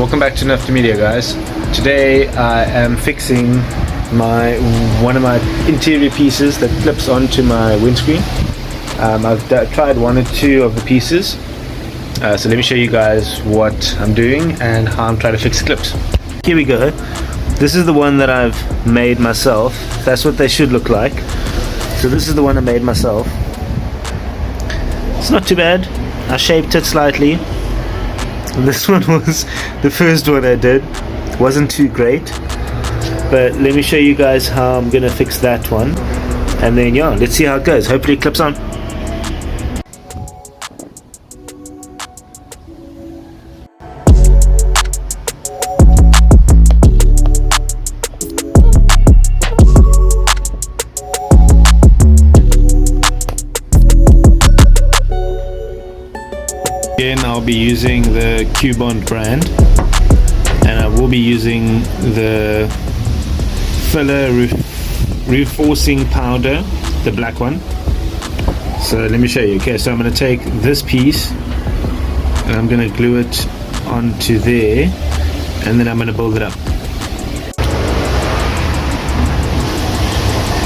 Welcome back to Enough Media, guys. Today I am fixing one of my interior pieces that clips onto my windscreen. I've tried one or two of the pieces, so let me show you guys what I'm doing and how I'm trying to fix the clips. Here we go. This is the one that I've made myself. That's what they should look like. So this is the one I made myself. It's not too bad. I shaped it slightly. This one was the first one I did. Wasn't too great, but let me show you guys how I'm gonna fix that one, and then yeah, let's see how it goes. Hopefully it clips on. Again, I'll be using the Q-Bond brand, and I will be using the filler reinforcing powder, the black one. So let me show you. Okay, so I'm going to take this piece and I'm going to glue it onto there, and then I'm going to build it up.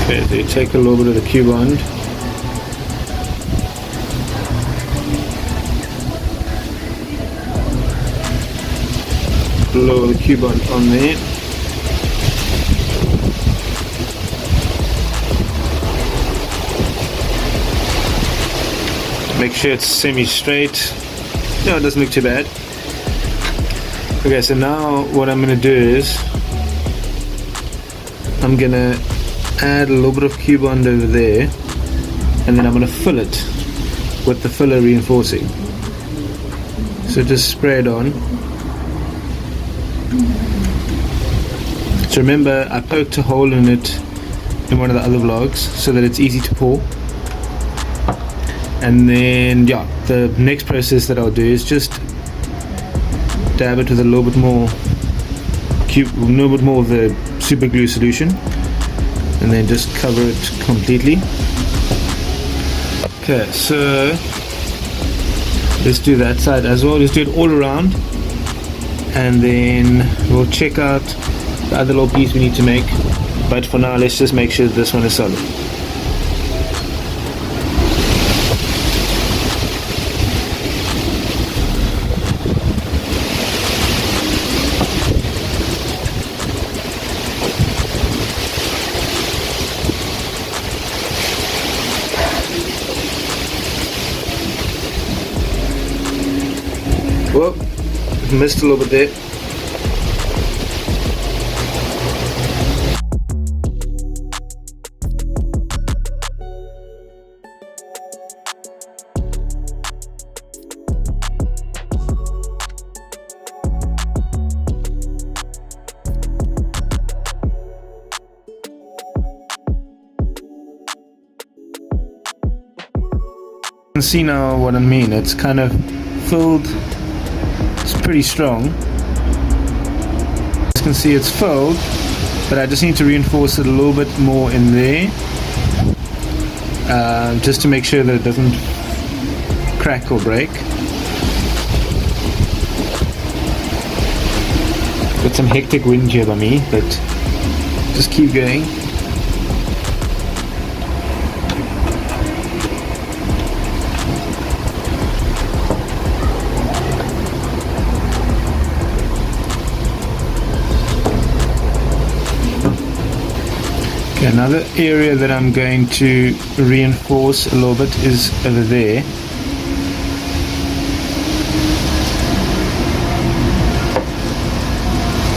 Okay, so you take a little bit of the Q-Bond. Blow the Q-Bond on there. Make sure it's semi-straight. No, it doesn't look too bad. Okay, so now what I'm going to do is I'm going to add a little bit of Q-Bond over there, and then I'm going to fill it with the filler reinforcing. So just spray it on. So remember, I poked a hole in it in one of the other vlogs so that it's easy to pour. And then yeah, the next process that I'll do is just dab it with a little bit more of the super glue solution, and then just cover it completely. Okay, so let's do that side as well. Let's do it all around, and then we'll check out the other little piece we need to make, but for now let's just make sure this one is solid. Whoa, missed a little bit there. You can see now what I mean. It's kind of filled. It's pretty strong. You can see it's filled, but I just need to reinforce it a little bit more in there, just to make sure that it doesn't crack or break. Got some hectic wind here by me, but just keep going. Okay, another area that I'm going to reinforce a little bit is over there.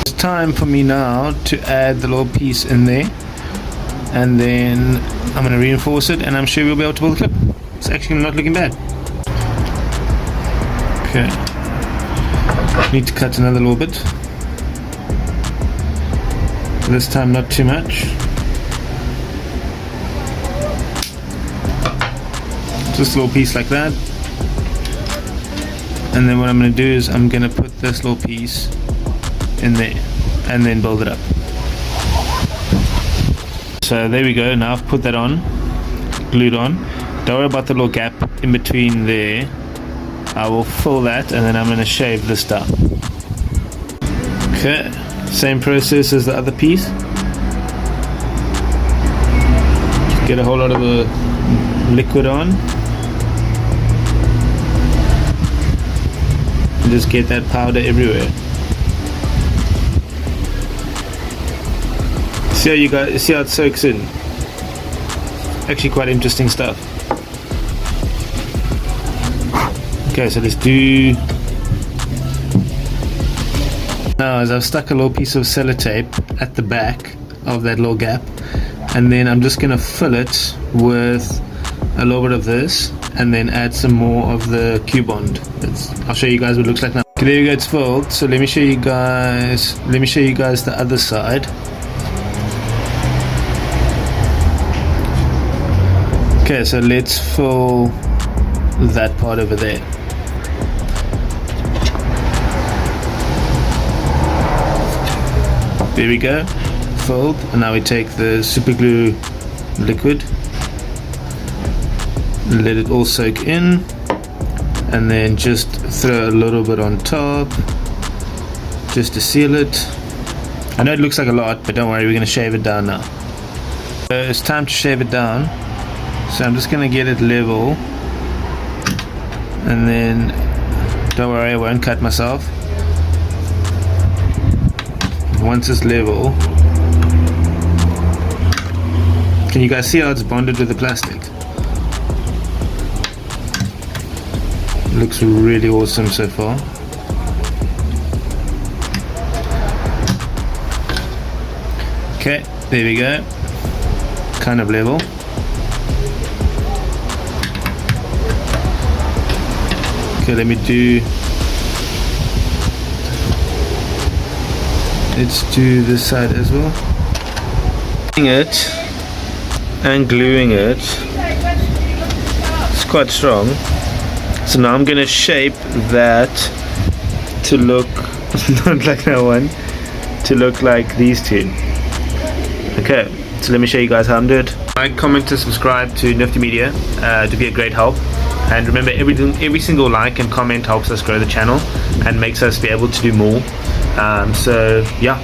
It's time for me now to add the little piece in there, and then I'm going to reinforce it, and I'm sure we'll be able to build the clip. It's actually not looking bad. Okay, need to cut another little bit. This time not too much. Just a little piece like that, and then what I'm going to do is I'm going to put this little piece in there and then build it up. So there we go. Now I've put that on, glued on. Don't worry about the little gap in between there. I will fill that, and then I'm going to shave this down. Okay, same process as the other piece. Just get a whole lot of the liquid on. And just get that powder everywhere. See how it soaks in. Actually quite interesting stuff. Okay, so let's do. Now, as I've stuck a little piece of sellotape at the back of that little gap, and then I'm just gonna fill it with a little bit of this, and then add some more of the Q-bond. I'll show you guys what it looks like now. Okay, there you go, it's filled. So let me show you guys. The other side. Okay, so let's fill that part over there. There we go, filled. And now we take the super glue liquid, let it all soak in, and then just throw a little bit on top just to seal it. I know it looks like a lot, but don't worry, we're going to shave it down now. So it's time to shave it down. So I'm just going to get it level, and then don't worry, I won't cut myself. Once it's level, can you guys see how it's bonded to the plastic? It looks really awesome so far. Okay, there we go, kind of level. Okay, let's do this side as well. It and gluing it, it's quite strong. So now I'm gonna shape that to look not like that one, to look like these two. Okay, so let me show you guys how I'm doing it. Like, comment, and subscribe to Nifty Media to be a great help. And remember, every single like and comment helps us grow the channel and makes us be able to do more. So yeah,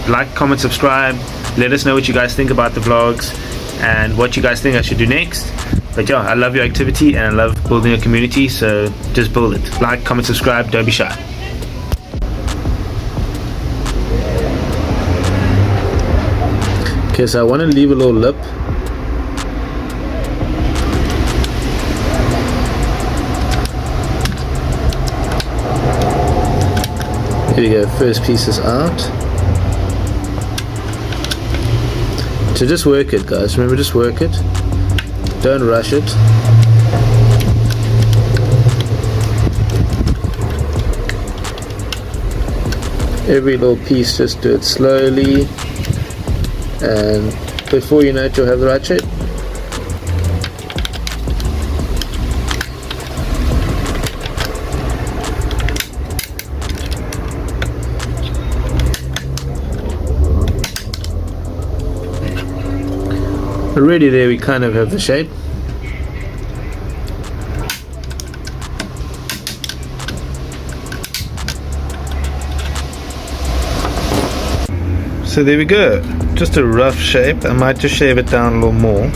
like, comment, subscribe. Let us know what you guys think about the vlogs and what you guys think I should do next. But yeah, I love your activity and I love building a community, so just build it. Like, comment, subscribe, don't be shy. Okay, so I want to leave a little lip. Here we go, first piece is out. So just work it, guys. Remember, just work it. Don't rush it. Every little piece, just do it slowly. And before you know it, you'll have the right shape. Already there we kind of have the shape. So there we go, just a rough shape. I might just shave it down a little more.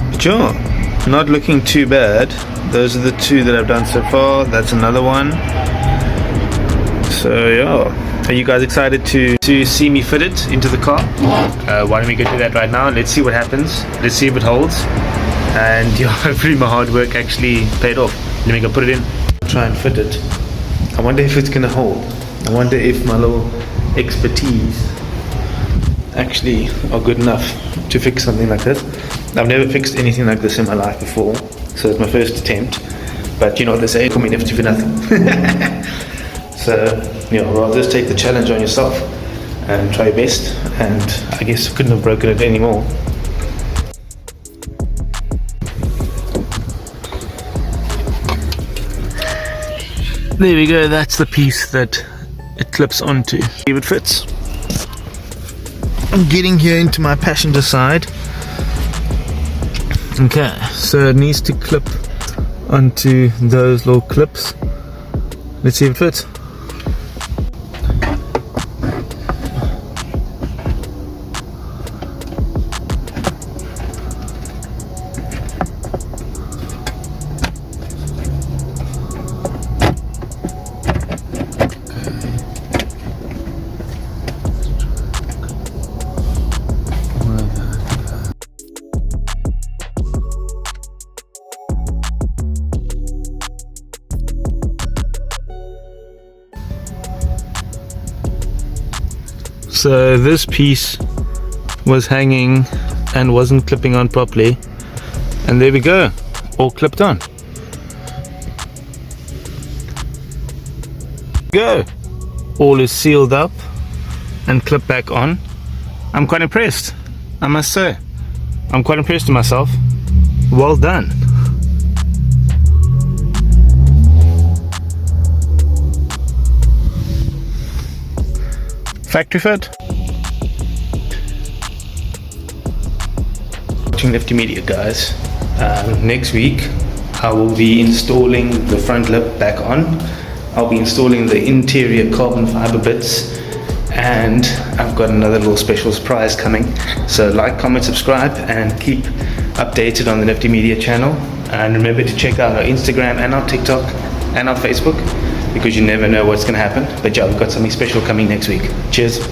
But yeah, not looking too bad. Those are the two that I've done so far. That's another one. So yeah, are you guys excited to see me fit it into the car? Why don't we go do that right now? Let's see what happens. Let's see if it holds. And yeah, hopefully my hard work actually paid off. Let me go put it in. Try and fit it. I wonder if it's gonna hold. I wonder if my little expertise actually are good enough to fix something like this. I've never fixed anything like this in my life before, so it's my first attempt. But you know what they say, call me nifty for nothing. So you know, rather just take the challenge on yourself and try your best. And I guess I couldn't have broken it anymore. There we go, that's the piece that it clips onto. See if it fits. I'm getting here into my passenger side. Okay, so it needs to clip onto those little clips. Let's see if it fits. So this piece was hanging and wasn't clipping on properly, and there we go, all clipped on. Go, all is sealed up and clipped back on. I'm quite impressed, I must say. I'm quite impressed with myself. Well done. Factory fit. Watching Nifty Media, guys. Next week I will be installing the front lip back on. I'll be installing the interior carbon fiber bits, and I've got another little special surprise coming. So like, comment, subscribe, and keep updated on the Nifty Media channel. And remember to check out our Instagram and our TikTok and our Facebook, because you never know what's going to happen. But yeah, we've got something special coming next week. Cheers.